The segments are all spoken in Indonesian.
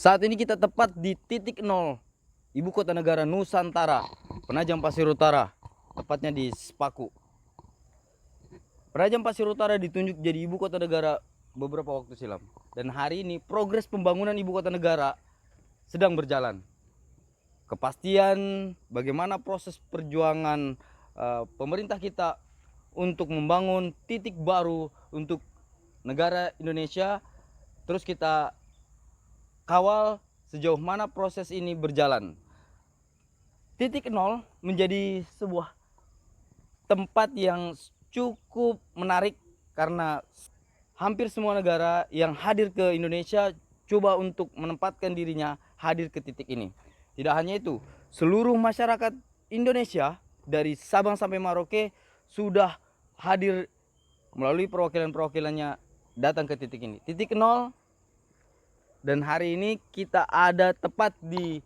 Saat ini kita tepat di titik nol ibu kota negara Nusantara, Penajam Pasir Utara, tepatnya di Sepaku. Penajam Pasir Utara ditunjuk jadi ibu kota negara beberapa waktu silam. Dan hari ini progres pembangunan ibu kota negara sedang berjalan. Kepastian bagaimana proses perjuangan pemerintah kita untuk membangun titik baru untuk negara Indonesia, terus kita kawal sejauh mana proses ini berjalan. Titik nol menjadi sebuah tempat yang cukup menarik karena hampir semua negara yang hadir ke Indonesia coba untuk menempatkan dirinya hadir ke titik ini. Tidak hanya itu, seluruh masyarakat Indonesia dari Sabang sampai Merauke sudah hadir melalui perwakilan-perwakilannya datang ke titik ini. Titik nol. Dan hari ini kita ada tepat di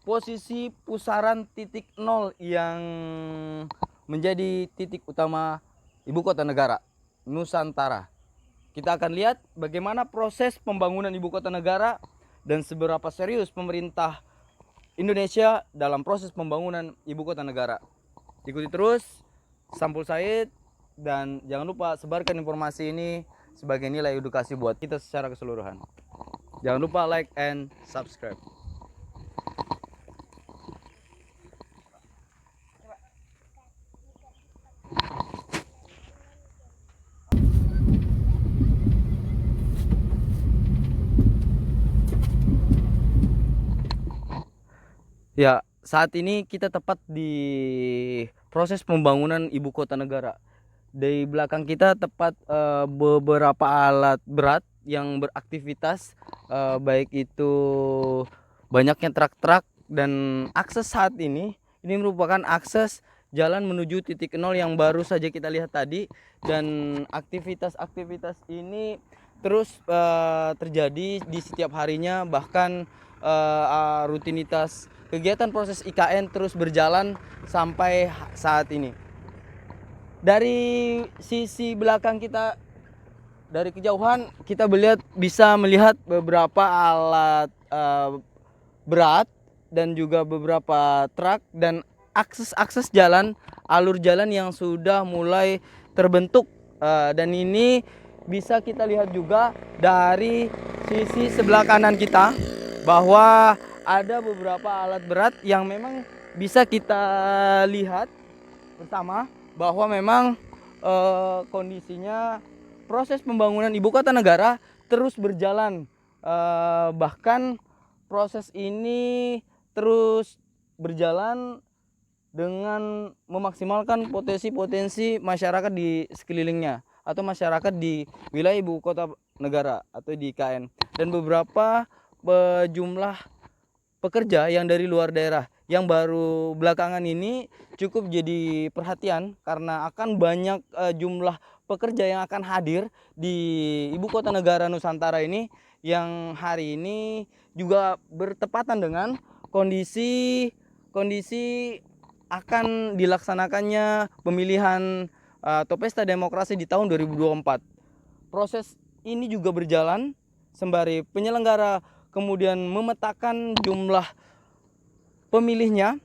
posisi pusaran titik nol yang menjadi titik utama ibu kota negara Nusantara. Kita akan lihat bagaimana proses pembangunan ibu kota negara dan seberapa serius pemerintah Indonesia dalam proses pembangunan ibu kota negara. Ikuti terus Sampul Said dan jangan lupa sebarkan informasi ini sebagai nilai edukasi buat kita secara keseluruhan. Jangan lupa like and subscribe. Ya, saat ini kita tepat di proses pembangunan ibu kota negara. Di belakang kita tepat beberapa alat berat yang beraktivitas, baik itu banyaknya truk-truk dan akses saat ini merupakan akses jalan menuju titik nol yang baru saja kita lihat tadi, dan aktivitas-aktivitas ini terus terjadi di setiap harinya, bahkan rutinitas kegiatan proses IKN terus berjalan sampai saat ini. Dari sisi belakang kita, dari kejauhan kita bisa melihat beberapa alat berat dan juga beberapa truk dan akses jalan, alur jalan yang sudah mulai terbentuk, dan ini bisa kita lihat juga dari sisi sebelah kanan kita bahwa ada beberapa alat berat yang memang bisa kita lihat bersama bahwa memang kondisinya proses pembangunan ibu kota negara terus berjalan, bahkan proses ini terus berjalan dengan memaksimalkan potensi-potensi masyarakat di sekelilingnya atau masyarakat di wilayah ibu kota negara atau di IKN, dan beberapa jumlah pekerja yang dari luar daerah yang baru belakangan ini cukup jadi perhatian karena akan banyak jumlah pekerja yang akan hadir di ibu kota negara Nusantara ini, yang hari ini juga bertepatan dengan kondisi akan dilaksanakannya pemilihan atau pesta demokrasi di tahun 2024. Proses ini juga berjalan sembari penyelenggara kemudian memetakan jumlah pemilihnya.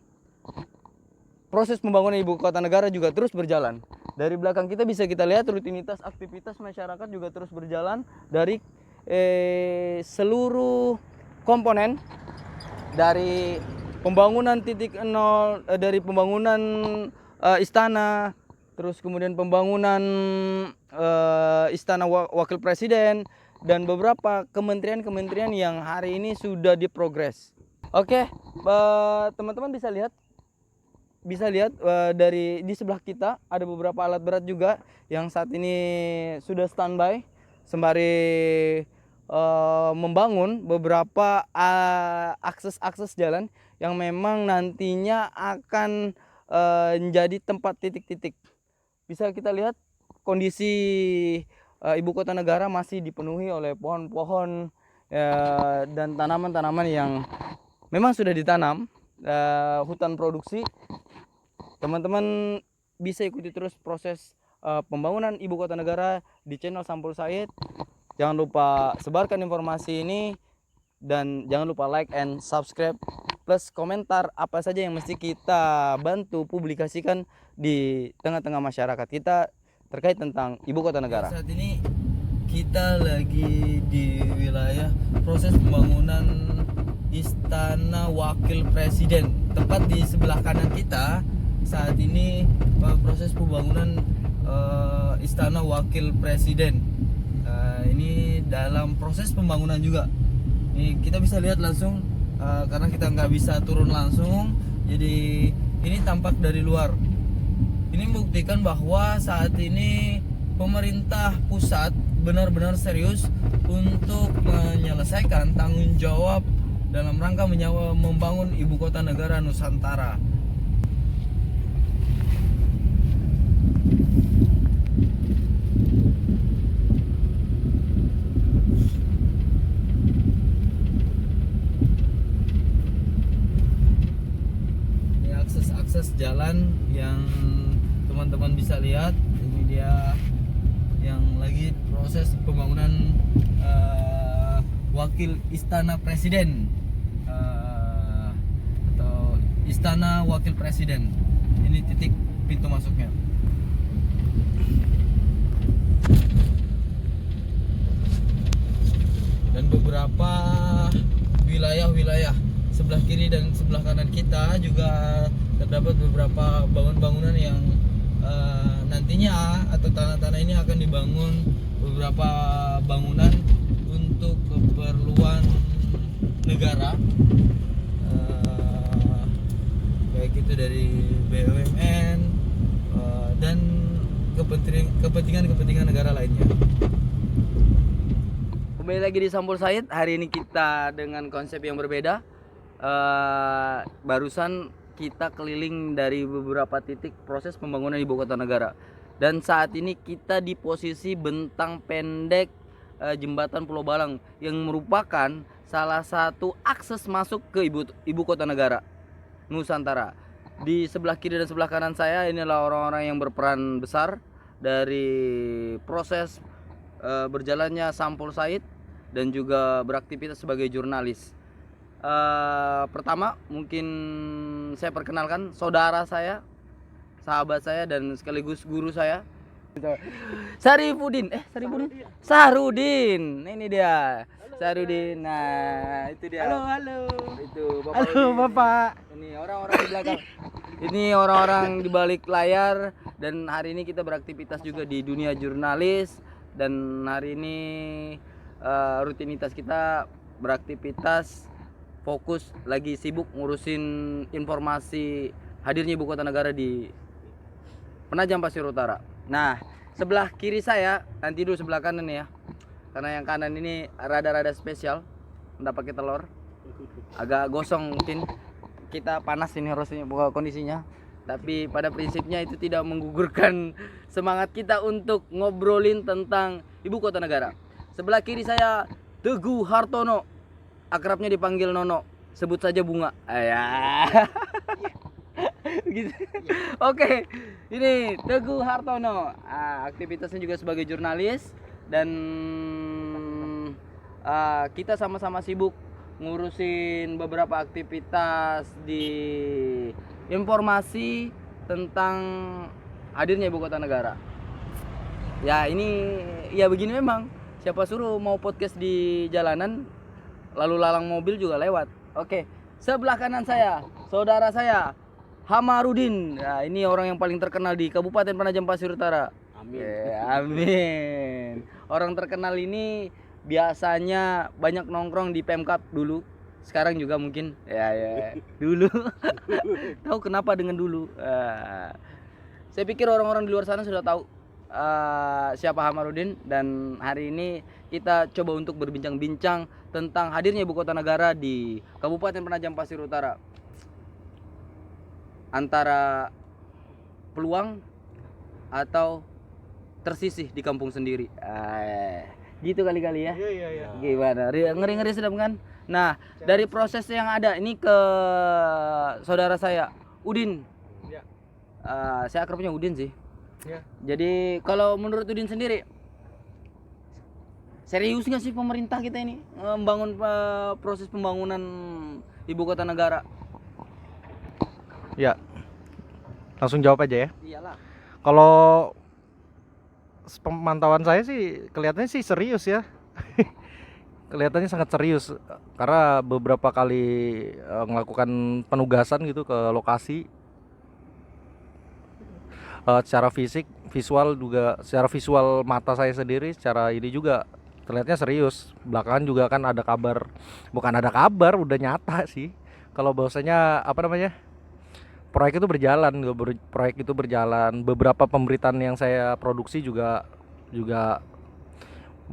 Proses pembangunan ibu kota negara juga terus berjalan. Dari belakang kita bisa kita lihat rutinitas aktivitas masyarakat juga terus berjalan dari seluruh komponen, dari pembangunan titik nol, dari pembangunan istana, terus kemudian pembangunan istana wakil presiden, dan beberapa kementerian-kementerian yang hari ini sudah diprogres. Oke, teman-teman bisa lihat dari di sebelah kita ada beberapa alat berat juga yang saat ini sudah standby sembari membangun beberapa akses jalan yang memang nantinya akan menjadi tempat titik-titik. Bisa kita lihat kondisi ibu kota negara masih dipenuhi oleh pohon-pohon dan tanaman-tanaman yang memang sudah ditanam, hutan produksi. Teman-teman bisa ikuti terus proses pembangunan ibu kota negara di channel Sampul Said. Jangan lupa sebarkan informasi ini dan jangan lupa like and subscribe plus komentar apa saja yang mesti kita bantu publikasikan di tengah-tengah masyarakat kita terkait tentang ibu kota negara. Saat ini kita lagi di wilayah proses pembangunan Istana Wakil Presiden. Tepat di sebelah kanan kita saat ini proses pembangunan Istana Wakil Presiden. Ini dalam proses pembangunan juga. Ini kita bisa lihat langsung karena kita nggak bisa turun langsung, jadi ini tampak dari luar. Ini membuktikan bahwa saat ini pemerintah pusat benar-benar serius untuk menyelesaikan tanggung jawab dalam rangka membangun ibu kota negara Nusantara. Akses jalan yang teman-teman bisa lihat, ini dia yang lagi proses pembangunan Wakil Istana Presiden atau Istana Wakil Presiden. Ini titik pintu masuknya. Dan beberapa wilayah-wilayah sebelah kiri dan sebelah kanan kita juga terdapat beberapa bangunan-bangunan yang nantinya atau tanah-tanah ini akan dibangun beberapa bangunan untuk keperluan negara, baik itu dari BUMN dan kepentingan negara lainnya. Kembali lagi di Sampul Said. Hari ini kita dengan konsep yang berbeda. Barusan kita keliling dari beberapa titik proses pembangunan ibu kota negara, dan saat ini kita di posisi bentang pendek jembatan Pulau Balang yang merupakan salah satu akses masuk ke ibu kota negara Nusantara. Di sebelah kiri dan sebelah kanan saya inilah orang-orang yang berperan besar dari proses berjalannya Sampul Said dan juga beraktivitas sebagai jurnalis. Pertama mungkin saya perkenalkan saudara saya, sahabat saya dan sekaligus guru saya, Sarifudin. Sahrudin. Ini dia. Sarudin. Nah, itu dia. Halo. Itu Bapak. Halo, Bapak. Ini orang-orang di belakang. Ini orang-orang di balik layar, dan hari ini kita beraktivitas juga di dunia jurnalis, dan hari ini rutinitas kita beraktivitas fokus lagi sibuk ngurusin informasi hadirnya ibu kota negara di Penajam Pasir Utara. Nah, sebelah kiri saya, nanti dulu sebelah kanan ya. Karena yang kanan ini rada-rada spesial, enggak pakai telur. Agak gosong mungkin. Kita panas ini harusnya kondisinya. Tapi pada prinsipnya itu tidak menggugurkan semangat kita untuk ngobrolin tentang ibu kota negara. Sebelah kiri saya Teguh Hartono, akrabnya dipanggil Nono, sebut saja Bunga. Ayah. Gitu. Oke, ini Teguh Hartono. Aktivitasnya juga sebagai jurnalis, dan kita sama-sama sibuk ngurusin beberapa aktivitas di informasi tentang hadirnya ibu kota negara. Ya ini ya begini memang. Siapa suruh mau podcast di jalanan, lalu lalang mobil juga lewat. Oke, sebelah kanan saya, saudara saya Hamarudin. Nah, ini orang yang paling terkenal di Kabupaten Penajam Pasir Utara. Amin. Amin. Orang terkenal ini biasanya banyak nongkrong di Pemkap dulu. Sekarang juga mungkin. Ya. Dulu. Tahu kenapa dengan dulu? Saya pikir orang-orang di luar sana sudah tahu siapa Hamarudin, dan hari ini kita coba untuk berbincang-bincang tentang hadirnya ibu kota negara di Kabupaten Penajam Pasir Utara. Antara peluang atau tersisih di kampung sendiri. Gitu kali-kali ya. Iya. Gimana? Ngeri-ngeri sedap kan? Nah, dari proses yang ada ini ke saudara saya Udin. Ya. Saya akrabnya Udin sih. Ya. Jadi kalau menurut Udin sendiri, serius nggak sih pemerintah kita ini membangun proses pembangunan ibu kota negara? Ya, langsung jawab aja ya. Iyalah. Kalau pemantauan saya sih kelihatannya sih serius ya. Kelihatannya sangat serius karena beberapa kali melakukan penugasan gitu ke lokasi, secara fisik, visual juga, secara visual mata saya sendiri, secara ini juga terlihatnya serius. Belakangan juga kan ada kabar, bukan ada kabar, udah nyata sih, kalau bahwasanya apa namanya, proyek itu berjalan, proyek itu berjalan. Beberapa pemberitaan yang saya produksi juga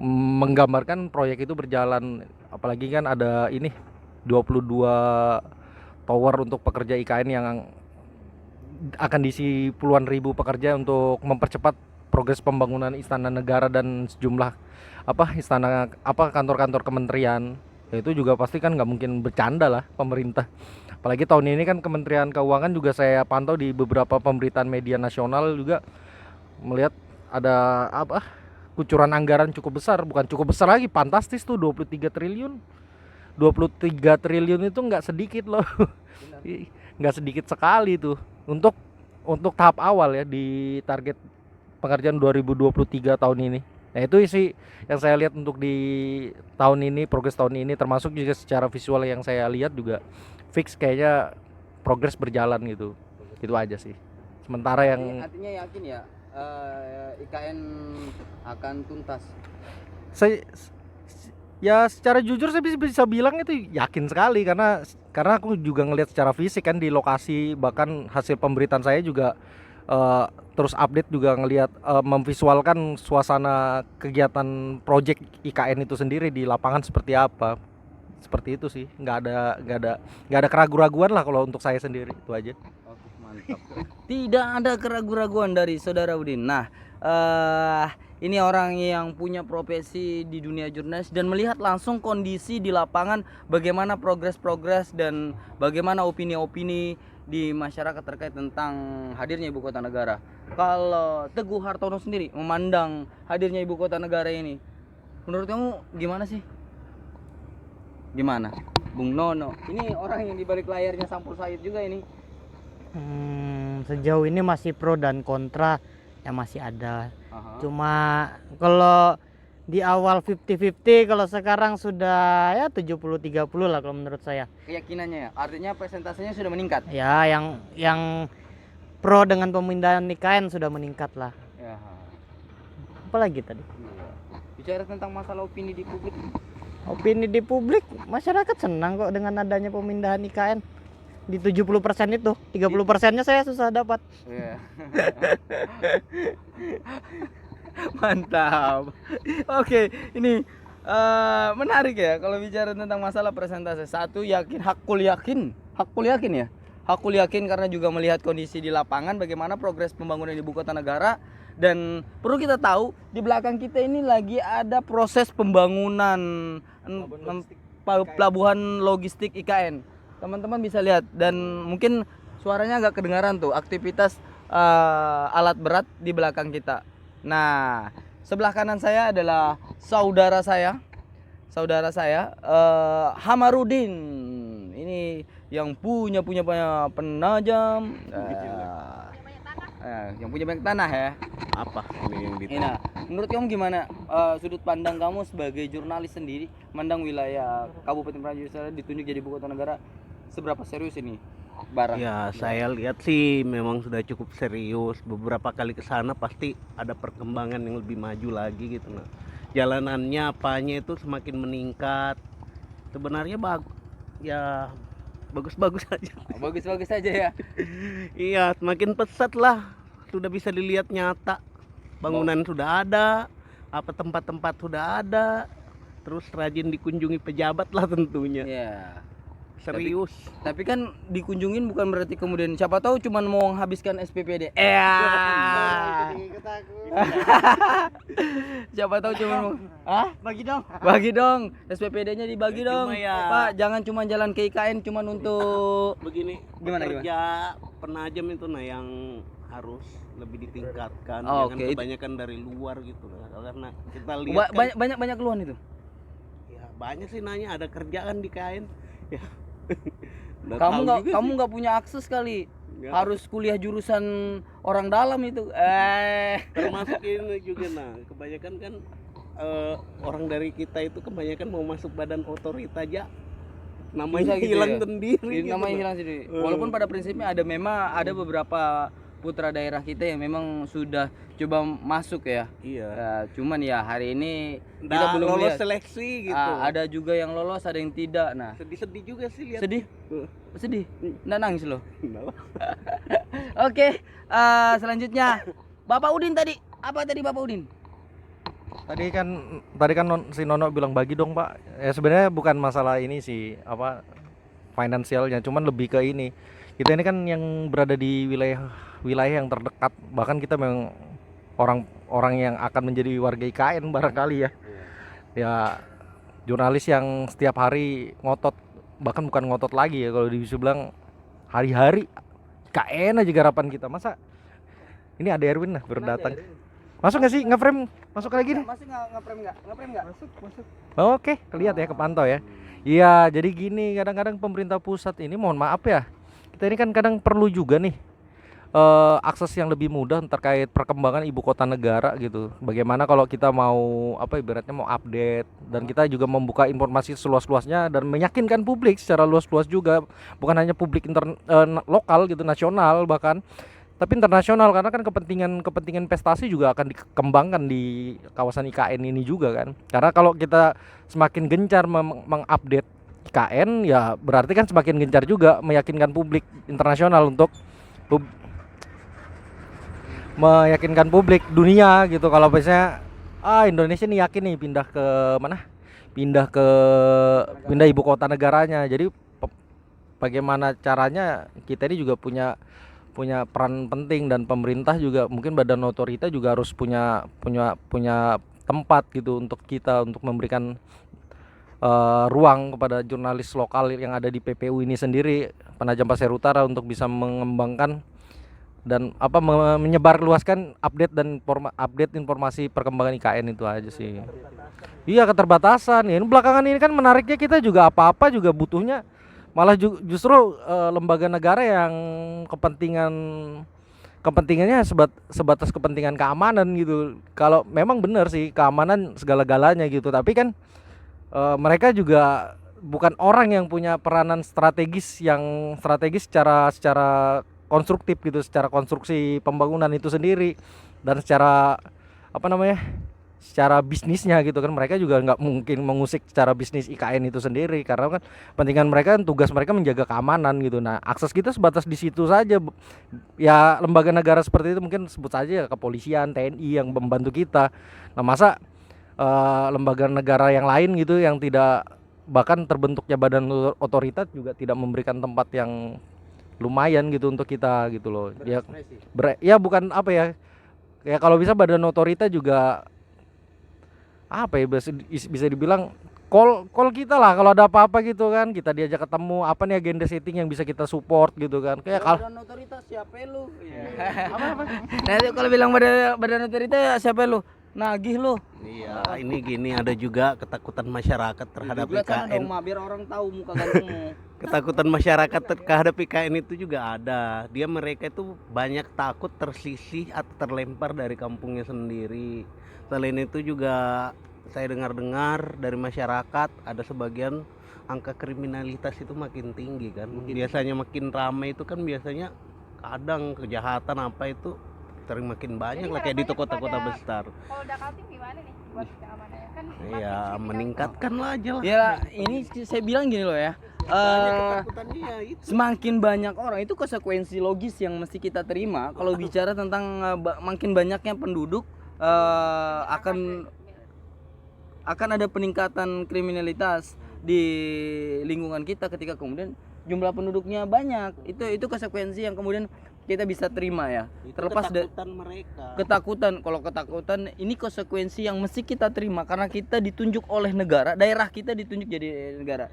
menggambarkan proyek itu berjalan. Apalagi kan ada ini 22 tower untuk pekerja IKN yang akan diisi puluhan ribu pekerja untuk mempercepat progres pembangunan istana negara dan sejumlah kantor-kantor kementerian. Ya, itu juga pasti kan nggak mungkin bercanda lah pemerintah. Apalagi tahun ini kan Kementerian Keuangan juga saya pantau di beberapa pemberitaan media nasional juga melihat ada kucuran anggaran cukup besar, bukan cukup besar lagi, fantastis tuh 23 triliun. 23 triliun itu nggak sedikit loh. Nggak sedikit sekali tuh untuk tahap awal ya di target pengerjaan 2023 tahun ini. Nah, itu sih yang saya lihat untuk di tahun ini, progres tahun ini, termasuk juga secara visual yang saya lihat juga fix kayaknya progres berjalan gitu. Itu aja sih. Sementara yang artinya yakin ya IKN akan tuntas. Saya ya secara jujur saya bisa bilang itu yakin sekali karena aku juga ngelihat secara fisik kan di lokasi, bahkan hasil pemberitaan saya juga terus update juga ngelihat, memvisualkan suasana kegiatan project IKN itu sendiri di lapangan seperti apa. Seperti itu sih, nggak ada keraguan-raguan lah kalau untuk saya sendiri, itu aja. Oke, mantap. Tidak ada keraguan-raguan dari saudara Udin. Nah, ini orang yang punya profesi di dunia jurnalis dan melihat langsung kondisi di lapangan, bagaimana progres dan bagaimana opini-opini di masyarakat terkait tentang hadirnya ibu kota negara. Kalau Teguh Hartono sendiri memandang hadirnya ibu kota negara ini, menurut kamu gimana sih? Gimana, Bung Nono? Ini orang yang di balik layarnya Sampul Said juga ini. Sejauh ini masih pro dan kontra ya, masih ada. Cuma kalau di awal 50-50, kalau sekarang sudah ya 70-30 lah kalau menurut saya. Keyakinannya ya, artinya presentasinya sudah meningkat. Ya, yang pro dengan pemindahan IKN sudah meningkat lah. Ya. Apalagi tadi? Bicara tentang masalah opini di publik. Opini di publik, masyarakat senang kok dengan adanya pemindahan IKN. Di 70% itu, 30%-nya saya susah dapat. Yeah. Mantap. Oke, ini menarik ya kalau bicara tentang masalah presentasi. Satu, hakul yakin ya. Hakul yakin karena juga melihat kondisi di lapangan bagaimana progres pembangunan ibu kota negara. Dan perlu kita tahu di belakang kita ini lagi ada proses pembangunan pelabuhan logistik IKN. Teman-teman bisa lihat dan mungkin suaranya agak kedengaran tuh aktivitas alat berat di belakang kita. Nah, sebelah kanan saya adalah saudara saya Hamarudin. Ini yang punya penajam, yang punya banyak tanah ya. Apa ini yang ditanya? Nah, menurut kamu gimana sudut pandang kamu sebagai jurnalis sendiri mandang wilayah Kabupaten Praja ditunjuk jadi ibu kota negara, seberapa serius ini barang? Ya, saya lihat sih memang sudah cukup serius. Beberapa kali ke sana pasti ada perkembangan yang lebih maju lagi gitu. Nah, jalanannya apanya itu semakin meningkat. Sebenarnya bagus-bagus aja. Bagus-bagus saja ya. Iya, semakin pesat lah. Sudah bisa dilihat nyata. Bangunan sudah ada, apa tempat-tempat sudah ada. Terus rajin dikunjungi pejabat lah tentunya. Iya. Serius. Tapi kan dikunjungin bukan berarti kemudian siapa tahu cuma mau menghabiskan SPPD. Siapa tahu cuma mau bagi dong SPPD-nya dibagi dong. Ya. Pak, jangan cuma jalan ke IKN cuma untuk Begini, gimana? Pekerja penajam itu yang harus lebih ditingkatkan, Oh, jangan oke. kebanyakan dari luar gitu lah. Karena kita lihat kan, Banyak keluhan itu. ya banyak sih nanya ada kerjaan di KN. Ya. Nggak Kamu tahu nggak juga kamu sih. nggak punya akses kali. Ya, Harus kuliah jurusan orang dalam itu. termasuk ini juga kebanyakan kan orang dari kita itu kebanyakan mau masuk badan otorita aja namanya Bisa gitu hilang ya? sendiri gitu, Namanya nah. hilang sendiri. Walaupun pada prinsipnya ada beberapa putra daerah kita yang memang sudah coba masuk ya. Iya. Ya, cuman ya hari ini kita Nggak belum lolos lihat. seleksi gitu. Ada juga yang lolos, ada yang tidak. Nah, Sedih-sedih juga sih lihat. sedih. Sedih. Nggak nangis loh. Nggak lah. Oke, selanjutnya Bapak Udin tadi. Apa tadi Bapak Udin? Tadi kan si Nono bilang bagi dong Pak. Ya sebenarnya bukan masalah ini sih apa finansialnya, cuman lebih ke ini. Kita ini kan yang berada di wilayah yang terdekat, bahkan kita memang orang yang akan menjadi warga IKN barangkali ya. Ya jurnalis yang setiap hari ngotot, bahkan bukan ngotot lagi ya kalau bisa bilang hari-hari IKN aja garapan kita. Masa ini ada Erwin lah baru datang. Masuk nggak sih nge-frame? Masuk lagi nih. Masih nge-frame nggak? Masuk. Oke, lihat ya, kepantau ya. Iya, jadi gini, kadang-kadang pemerintah pusat ini mohon maaf ya. Kita ini kan kadang perlu juga nih akses yang lebih mudah terkait perkembangan ibu kota negara gitu. Bagaimana kalau kita mau ibaratnya mau update dan kita juga membuka informasi seluas-luasnya dan meyakinkan publik secara luas-luas juga, bukan hanya publik lokal gitu, nasional bahkan tapi internasional, karena kan kepentingan investasi juga akan dikembangkan di kawasan IKN ini juga kan. Karena kalau kita semakin gencar mengupdate IKN ya berarti kan semakin gencar juga meyakinkan publik internasional untuk meyakinkan publik dunia gitu kalau misalnya Indonesia nih yakin nih pindah ke mana? Pindah ibu kota negaranya. Jadi bagaimana caranya kita ini juga punya peran penting, dan pemerintah juga mungkin badan otorita juga harus punya tempat gitu untuk kita untuk memberikan ruang kepada jurnalis lokal yang ada di PPU ini sendiri, Penajam Pasir Utara, untuk bisa mengembangkan dan menyebarluaskan update informasi perkembangan IKN itu aja sih. Iya, keterbatasan ya. Belakangan ini kan menariknya kita juga apa-apa juga butuhnya malah justru lembaga negara yang kepentingannya sebatas kepentingan keamanan gitu. Kalau memang benar sih keamanan segala-galanya gitu, tapi kan mereka juga bukan orang yang punya peranan strategis secara konstruktif gitu, secara konstruksi pembangunan itu sendiri dan secara secara bisnisnya gitu kan. Mereka juga nggak mungkin mengusik secara bisnis IKN itu sendiri, karena kan kepentingan mereka, tugas mereka menjaga keamanan gitu. Nah, akses kita sebatas di situ saja ya. Lembaga negara seperti itu mungkin sebut saja kepolisian, TNI yang membantu kita. Nah, masa lembaga negara yang lain gitu yang tidak, bahkan terbentuknya badan otoritas juga tidak memberikan tempat yang lumayan gitu untuk kita gitu loh. Ya bukan ya kalau bisa badan otorita juga bisa dibilang call kita lah kalau ada apa-apa gitu kan, kita diajak ketemu, apa nih agenda setting yang bisa kita support gitu kan. Kayak kalau badan otoritas siapa lu? Nah, kalau bilang badan otoritas siapa lu? Nagih lu. Iya, ini gini, ada juga ketakutan masyarakat terhadap IKN. Biar orang tahu muka gantengmu. Ketakutan masyarakat terhadap IKN itu juga ada. Mereka itu banyak takut tersisih atau terlempar dari kampungnya sendiri. Selain itu juga saya dengar dari masyarakat ada sebagian angka kriminalitas itu makin tinggi kan. Biasanya makin ramai itu kan biasanya kadang kejahatan apa itu sering makin banyak lah kayak di kota-kota besar. Kalau udah Kaltim gimana nih buat keamanannya kan? Iya, meningkatkan lah aja lah. Ya, ini saya bilang gini loh ya. Banyak ketakutannya ya itu. Semakin banyak orang, itu konsekuensi logis yang mesti kita terima kalau bicara tentang makin banyaknya penduduk, akan ada peningkatan kriminalitas di lingkungan kita ketika kemudian jumlah penduduknya banyak. Itu konsekuensi yang kemudian kita bisa terima ya. Itu Terlepas dari ketakutan mereka. kalau ketakutan ini konsekuensi yang mesti kita terima karena kita ditunjuk oleh negara, daerah kita ditunjuk jadi negara.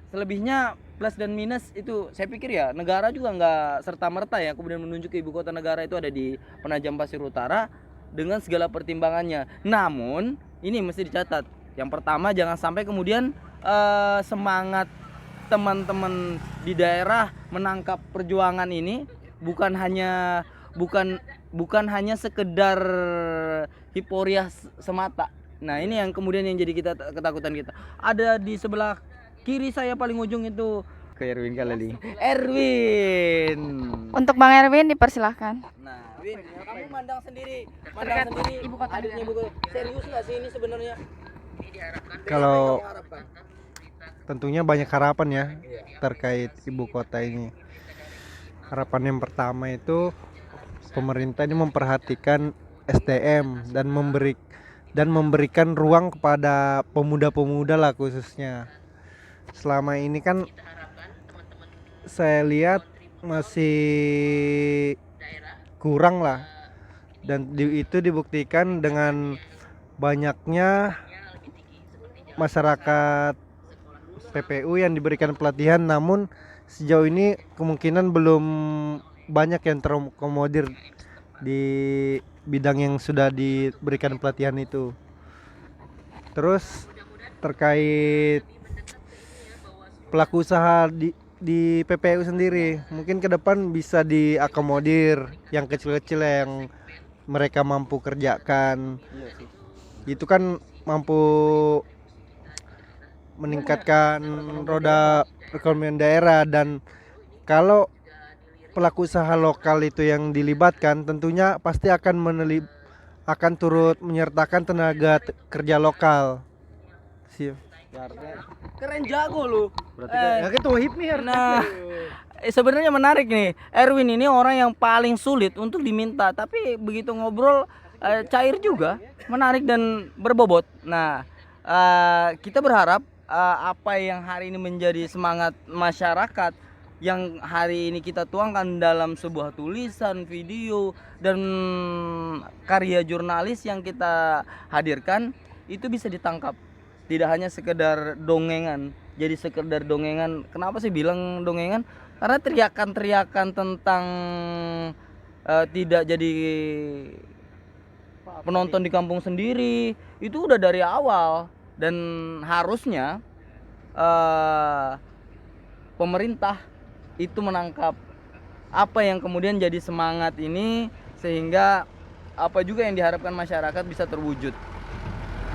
selebihnya plus dan minus itu saya pikir ya negara juga nggak serta merta ya kemudian menunjuk ke ibu kota negara itu ada di Penajam Pasir Utara dengan segala pertimbangannya. Namun ini mesti dicatat. Yang pertama jangan sampai kemudian semangat teman-teman di daerah menangkap perjuangan ini bukan hanya sekedar hiporia semata. Nah, ini yang kemudian yang jadi ketakutan kita. Ada di sebelah kiri saya paling ujung itu ke Erwin kali. Erwin. Untuk Bang Erwin dipersilahkan. Nah, Win, kamu mandang sendiri ibu kota adiknya ibu kota. Serius nggak sih ini sebenarnya? Kalau Apa yang kamu harapkan? tentunya banyak harapan ya terkait ibu kota ini. Harapan yang pertama itu pemerintah ini memperhatikan SDM dan memberikan ruang kepada pemuda-pemuda lah khususnya. Selama ini kan saya lihat masih kurang lah, dan itu dibuktikan dengan banyaknya masyarakat PPU yang diberikan pelatihan, namun sejauh ini kemungkinan belum banyak yang terakomodir di bidang yang sudah diberikan pelatihan itu. Terus terkait pelaku usaha di PPU sendiri, mungkin ke depan bisa diakomodir yang kecil-kecil yang mereka mampu kerjakan. Itu kan mampu meningkatkan roda perekonomian daerah, dan kalau pelaku usaha lokal itu yang dilibatkan tentunya pasti akan turut menyertakan tenaga kerja lokal. Keren jago lu. Ya ketua HIPMI harus. Nah, sebenarnya menarik nih. Erwin ini orang yang paling sulit untuk diminta, tapi begitu ngobrol cair juga, menarik dan berbobot. Nah, kita berharap apa yang hari ini menjadi semangat masyarakat yang hari ini kita tuangkan dalam sebuah tulisan, video, dan karya jurnalis yang kita hadirkan itu bisa ditangkap. Tidak hanya sekedar dongengan. Jadi sekedar dongengan. Kenapa sih bilang dongengan? Karena teriakan-teriakan tentang tidak jadi penonton di kampung sendiri itu udah dari awal, dan harusnya pemerintah itu menangkap apa yang kemudian jadi semangat ini sehingga apa juga yang diharapkan masyarakat bisa terwujud.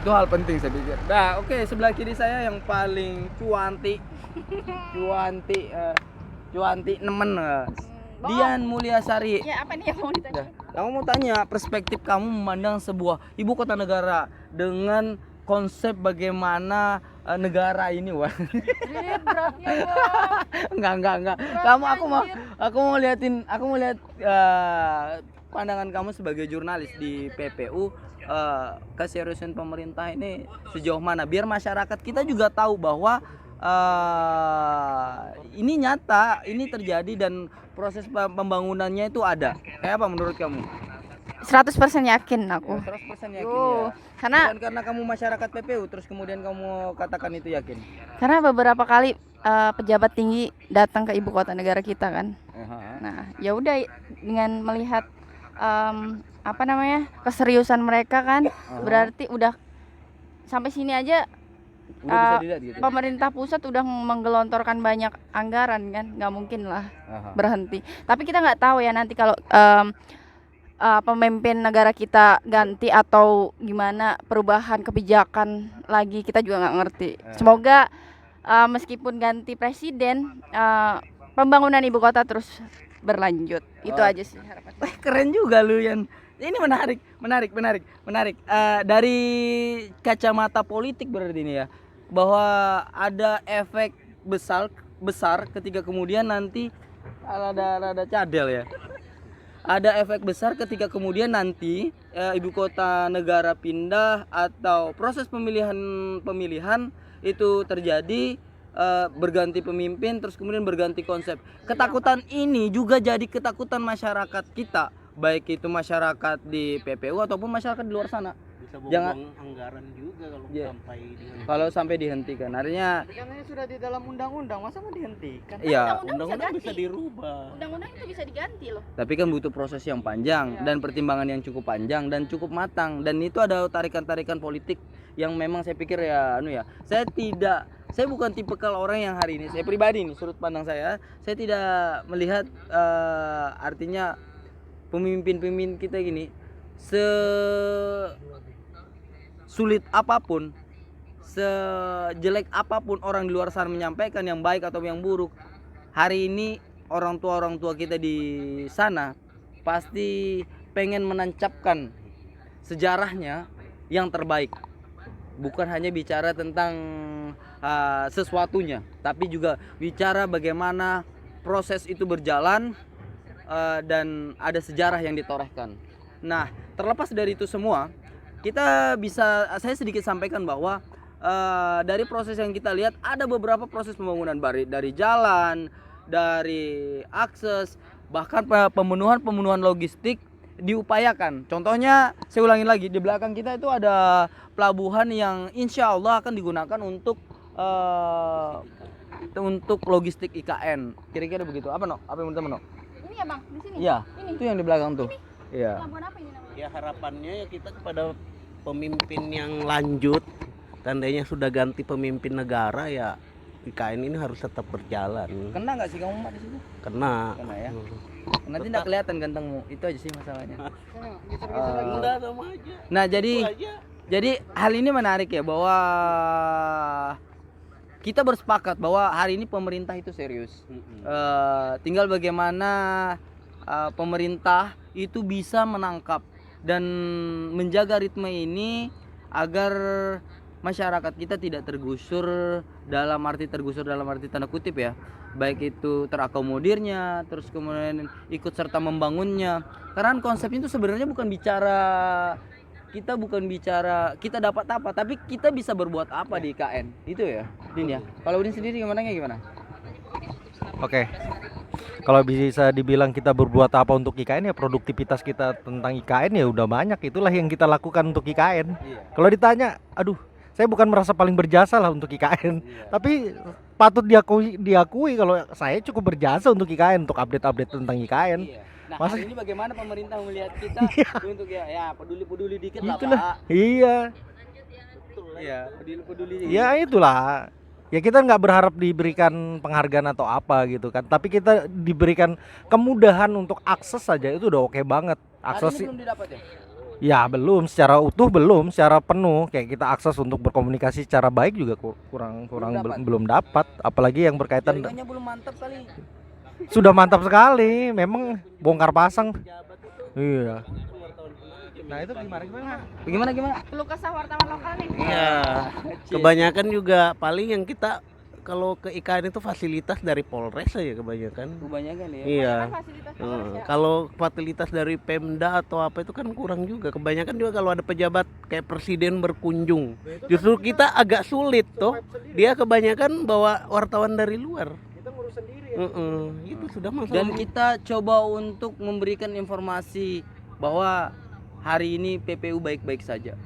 Itu hal penting saya pikir. Nah, oke, sebelah kiri saya yang paling cuanti nemen. Dian Mulyasari. Ya, apa nih yang mau ditanya? Kamu mau tanya perspektif kamu memandang sebuah ibu kota negara dengan konsep bagaimana negara ini, wah. Beratnya, Bang. Enggak. Aku mau lihat pandangan kamu sebagai jurnalis di PPU, keseriusan pemerintah ini sejauh mana biar masyarakat kita juga tahu bahwa ini nyata, ini terjadi dan proses pembangunannya itu ada. Kayak apa menurut kamu? 100% yakin aku. 100% yakin Yo, ya. karena Bukan karena kamu masyarakat PPU terus kemudian kamu katakan itu yakin. karena beberapa kali pejabat tinggi datang ke ibu kota negara kita kan. Nah, ya udah dengan melihat keseriusan mereka kan, berarti udah sampai sini aja Udah bisa dilihat gitu. pemerintah pusat udah menggelontorkan banyak anggaran kan, nggak mungkin lah berhenti. Tapi kita nggak tahu ya nanti kalau pemimpin negara kita ganti atau gimana perubahan kebijakan lagi, kita juga nggak ngerti. Semoga meskipun ganti presiden, pembangunan ibu kota terus berlanjut. Itu aja sih harapan. Wah, keren juga lu Yan. Ini menarik. Dari kacamata politik berarti ini ya, bahwa ada efek besar ketika kemudian nanti rada cadel ya. Ada efek besar ketika kemudian nanti ibu kota negara pindah atau proses pemilihan itu terjadi, berganti pemimpin terus kemudian berganti konsep. Ketakutan ini juga jadi ketakutan masyarakat kita, baik itu masyarakat di PPU ataupun masyarakat di luar sana. bisa Jangan- buang anggaran juga kalau Iya. sampai dihentikan. Kalau sampai dihentikan, artinya Karena sudah di dalam undang-undang, masa mau dihentikan? iya. Undang-undang ganti. bisa dirubah. Undang-undang itu bisa diganti loh. Tapi kan butuh proses yang panjang dan pertimbangan yang cukup panjang dan cukup matang, dan itu ada tarikan-tarikan politik yang memang saya pikir ya saya bukan tipe kalau orang yang hari ini, saya pribadi nih sudut pandang saya tidak melihat artinya pemimpin-pemimpin kita gini sulit apapun, sejelek apapun orang di luar sana menyampaikan yang baik atau yang buruk, hari ini orang tua kita di sana pasti pengen menancapkan sejarahnya yang terbaik, bukan hanya bicara tentang sesuatunya, tapi juga bicara bagaimana proses itu berjalan dan ada sejarah yang ditorehkan. Nah, terlepas dari itu semua, saya sedikit sampaikan bahwa dari proses yang kita lihat ada beberapa proses pembangunan dari jalan, dari akses, bahkan pemenuhan logistik diupayakan. Contohnya, saya ulangi lagi, di belakang kita itu ada pelabuhan yang insya Allah akan digunakan untuk logistik IKN. Kira-kira begitu. Apa yang teman-teman? Ini ya bang, di sini. Iya, Ini. itu yang di belakang tuh. Iya. Pelabuhan apa ini namanya? Ya harapannya ya kita kepada pemimpin yang lanjut, tandanya sudah ganti pemimpin negara, ya IKN ini harus tetap berjalan. Kena nggak sih kamu Mak di situ? Kena. Kena ya. Nanti nggak kelihatan gantengmu. Itu aja sih masalahnya. Udah sama aja. Nah, Itu jadi aja. hal ini menarik ya, bahwa kita bersepakat bahwa hari ini pemerintah itu serius. Tinggal bagaimana pemerintah itu bisa menangkap dan menjaga ritme ini agar masyarakat kita tidak tergusur dalam arti tanda kutip ya, baik itu terakomodirnya, terus kemudian ikut serta membangunnya. Karena konsepnya itu sebenarnya bukan bicara kita dapat apa, tapi kita bisa berbuat apa di IKN itu ya, Din ya. Kalau Udin sendiri gimana? Oke. Kalau bisa dibilang kita berbuat apa untuk IKN, ya produktivitas kita tentang IKN ya udah banyak, itulah yang kita lakukan untuk IKN. Iya. Kalau ditanya, aduh, saya bukan merasa paling berjasa lah untuk IKN, Iya. tapi patut diakui kalau saya cukup berjasa untuk IKN, untuk update-update tentang IKN. Iya. Nah, Masa- hari ini bagaimana pemerintah melihat kita untuk ya peduli dikit lah, Itulah. Pak. Iya. Iya, peduli. Ya itulah. Ya kita nggak berharap diberikan penghargaan atau apa gitu kan, tapi kita diberikan kemudahan untuk akses saja itu udah oke banget. Hari Akses ini belum didapat ya? ya belum secara utuh, belum secara penuh, kayak kita akses untuk berkomunikasi secara baik juga kurang dapat. belum dapat, apalagi yang berkaitan Jaringannya belum mantap kali. sudah mantap sekali, memang bongkar pasang. Iya. Nah itu gimana? Keluh kesah wartawan lokal nih. Iya. Kebanyakan juga paling yang kita kalau ke IKN itu fasilitas dari Polres aja kebanyakan. Kebanyakan ya. Iya. Kan fasilitas Polres ya. Kalau fasilitas dari Pemda atau apa itu kan kurang juga. Kebanyakan juga kalau ada pejabat kayak presiden berkunjung, justru kita agak sulit tuh. Dia kebanyakan bawa wartawan dari luar. Kita ngurus sendiri Itu sudah masalah. Dan kita coba untuk memberikan informasi bahwa hari ini PPU baik-baik saja.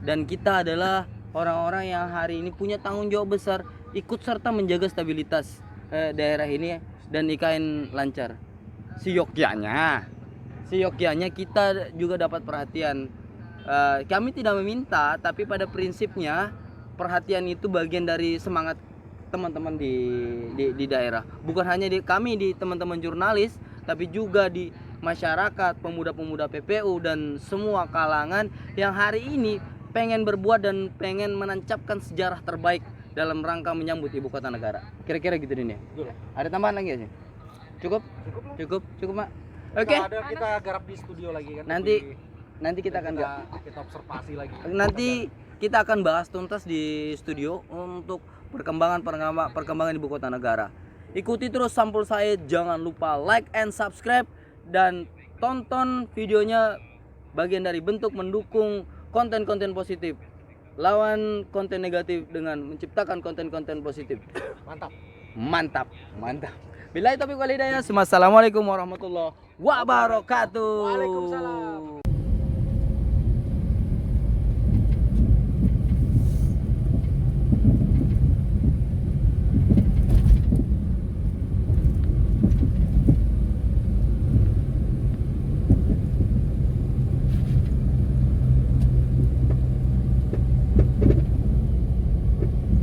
Dan kita adalah orang-orang yang hari ini punya tanggung jawab besar ikut serta menjaga stabilitas daerah ini dan IKN lancar. Seyogyanya kita juga dapat perhatian. Kami tidak meminta, tapi pada prinsipnya perhatian itu bagian dari semangat teman-teman di daerah. Bukan hanya kami di teman-teman jurnalis, tapi juga di masyarakat, pemuda-pemuda PPU dan semua kalangan yang hari ini pengen berbuat dan pengen menancapkan sejarah terbaik dalam rangka menyambut ibu kota negara. Kira-kira gitu Din ya. Ada tambahan lagi ya? Cukup Mak. Oke. Kita garap di studio lagi kan. Nanti kita akan kita observasi lagi. Nanti kita akan bahas tuntas di studio untuk perkembangan ibu kota negara. Ikuti terus Sampul Said, jangan lupa like and subscribe dan tonton videonya, bagian dari bentuk mendukung konten-konten positif. Lawan konten negatif dengan menciptakan konten-konten positif. Mantap. Billahi taufiq wal hidayah. Assalamualaikum warahmatullahi wabarakatuh. Waalaikumsalam.